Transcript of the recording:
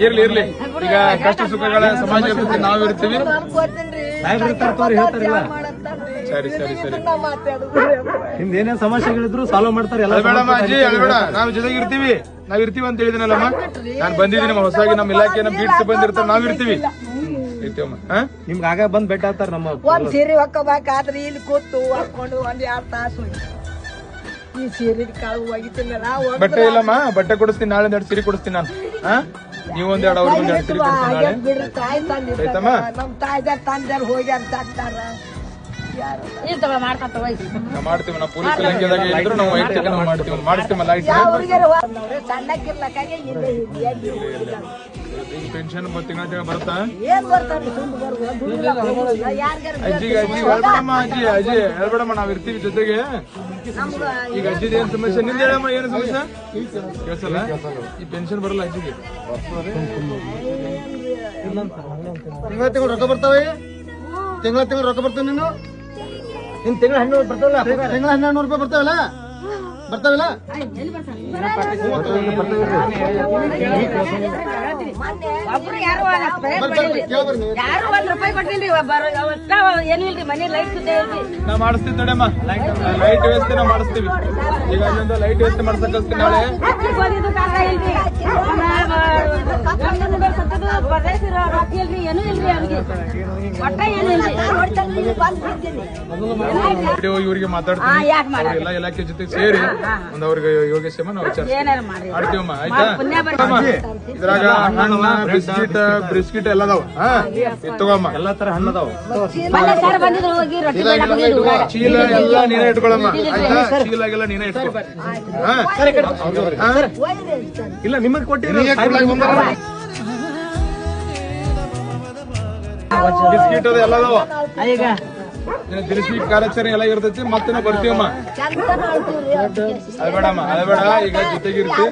ಇರ್ಲಿ ಇರ್ಲಿ ಈಗ ಕಷ್ಟ ಸುಖಗಳ ಸಮಾಜ ಇರ್ತೈತಿ, ನಾವ್ ಇರ್ತೀವಿ. ಸರಿ ಸರಿ ಸರಿ, ನಿಮ್ದೇನೇ ಸಮಸ್ಯೆಗಳಿದ್ರು ಸಾಲ್ವ್ ಮಾಡ್ತಾರೆ. ಬೇಡಮ್ಮ ಅಜ್ಜಿ, ಬೇಡ, ನಾವ್ ಜೊತೆಗೆ ಇರ್ತೀವಿ. ನಾವ್ ಇರ್ತೀವಿ ಅಂತ ಹೇಳಿದಿನಲ್ಲಮ್ಮ. ನಾನ್ ಬಂದಿದ್ದೀನಿ ಹೊಸದಾಗಿ, ನಮ್ಮ ಇಲಾಖೆ ಬೀಟ್ಸ್ ಬಂದಿರ್ತಾರೆ, ನಾವ್ ಇರ್ತೀವಿ. ನಿಮ್ಗೆ ಆಗ ಬಂದ್ ಬೆಟ್ಟ ಆಗ್ತಾರ. ನಮ್ಮ ಒಂದ್ ಸೀರೆ ಹಾಕೋಬೇಕಾದ್ರೆ ಇಲ್ಲಿ ಕೂತು ಹಾಕೊಂಡು ಒಂದ್ 2 ತಾಸು ಈ ಸೀರೆ ಕಾಳು ಒಗಿತಿಲ್ಲ. ಬಟ್ಟೆ ಇಲ್ಲಮ್ಮ, ಬಟ್ಟೆ ಕೊಡಿಸ್ತೀನಿ. ನಾಳೆ 2 ಸೀರೆ ಕೊಡಿಸ್ತೀನಿ ನಾನು. ನೀವು 1 2 ಅವ್ರಿಗೆ 2 ಸೀರೆ ಕೊಡಿಸ್ತೀನಿ ನಾಳೆ. ಬಿಡ್ರಿ, ತಾಯಿ ತಂದಿರ್ತಾರ, ನಮ್ ತಾಯ್ದಾರ ತಂದಾರ ಹೋಗಿ ಅಂತ ಅಂತಾರ. ಮಾಡ್ತೀವಿ ನಾವು, ಪೊಲೀಸ್ ಇಲಾಖೆದಾಗ ಇದ್ರು ನಾವು ವೈಯಕ್ತಿಕ ನಾವು ಮಾಡ್ತೀವಿ, ಮಾಡಿಸ್ತೀವಲ್ಲ. ಸಣ್ಣಕ್ಕಿರ್ಲಕ್ಕಾಗೆ ಪೆನ್ಷನ್ ತಿಂಗಳ ಬರುತ್ತಾ? ಏನ್ ಬರ್ತಾರ ಅಜ್ಜಿಗೆ ಅಜ್ಜಿ ಹೇಳ್ಬೇಡಮ್ಮ, ಅಜ್ಜಿ ಹೇಳ್ಬೇಡಮ್ಮ, ನಾವ್ ಇರ್ತೀವಿ ಜೊತೆಗೆ. ಈಗ ಅಜ್ಜಿದ ಏನ್ ಸಮಸ್ಯೆ? ನಿಂದ ಹೇಳಮ್ಮ, ಏನು ಸಮಸ್ಯೆ? ಕೇಳ್ಸಲ್ಲ? ಈ ಪೆನ್ಷನ್ ಬರಲ್ಲ ಅಜ್ಜಿಗೆ? ತಿಂಗಳ ತಿಂಗಳು ರೊಕ್ಕ ಬರ್ತಾವೆ, ತಿಂಗಳ ತಿಂಗಳು ರೊಕ್ಕ ಬರ್ತಾವ. ನೀನು ನಿನ್ ತಿಂಗಳ 1200 ಬರ್ತಾವಲ್ಲ, ತಿಂಗಳ 1200 ರೂಪಾಯಿ ಬರ್ತಾವಲ್ಲ, ಬರ್ತಾವಿಲ್ಲ? ಯಾರು 1 ರೂಪಾಯಿ ಕೊಟ್ಟಿಲ್ರಿ. ಏನು ಇಲ್ರಿ, ಮನೆ ಲೈಟ್ ಸುದ್ದಿ ಇಲ್ರಿ. ನಾವ್ ಮಾಡಿಸ್ತೀವಿ ತಡೆಯಮ್ಮ, ಲೈಟ್ ವ್ಯವಸ್ಥೆ ನಾವು ಮಾಡಿಸ್ತೀವಿ. ಈಗ ಅಲ್ಲಿಂದ ಲೈಟ್ ವ್ಯವಸ್ಥೆ ಮಾಡ್ಸಕ್ ಕಳಿಸ್ತೀನಿ ನಾಳೆ. ಏನು ಇಲ್ರಿ ಅವ್ರಿಗೆ, ಒಟ್ಟ ಏನು ಇಲ್ರಿ. ಇವ್ರಿಗೆ ಮಾತಾಡ್ತೀವಿ, ಎಲ್ಲ ಇಲಾಖೆ ಜೊತೆ ಸೇರಿ ಒಂದ್ ಅವ್ರಿಗೆ ಯೋಗಕ್ಷೇಮ ನಾವು ಮಾಡ್ತೀವಮ್ಮ. ಆಯ್ತಾ? ಇದ್ರಾಗ ಹಣ್ಣು, ಬಿಸ್ಕಿಟ್ ಎಲ್ಲ ಅದಾವ. ತಗೋಮ್ಮ, ಎಲ್ಲಾ ತರ ಹಣ್ಣು ಅದಾವ. ಚೀಲ ಎಲ್ಲ ನೀನೇ ಇಟ್ಕೊಳಮ್ಮ. ಆಯ್ತಾ? ಚೀಲಾಗೆಲ್ಲ ನೀನೇ ಇಟ್ಕೊ. ಇಲ್ಲ ನಿಮಗ್ ಕೊಟ್ಟಿರಿ. ಬಿಸ್ಕಿಟ್ ಅದು ಎಲ್ಲ ಅದಾವ. ದಿನಸಿ ಕಾರ್ಯಾಚರಣೆ ಎಲ್ಲ ಇರ್ತೈತಿ. ಮತ್ತೆ ನಾವು ಬರ್ತೀವಮ್ಮ. ಅದೇ ಬೇಡಮ್ಮ, ಅದೇ ಬೇಡ, ಈಗ ಜೊತೆಗಿರ್ತೀವಿ.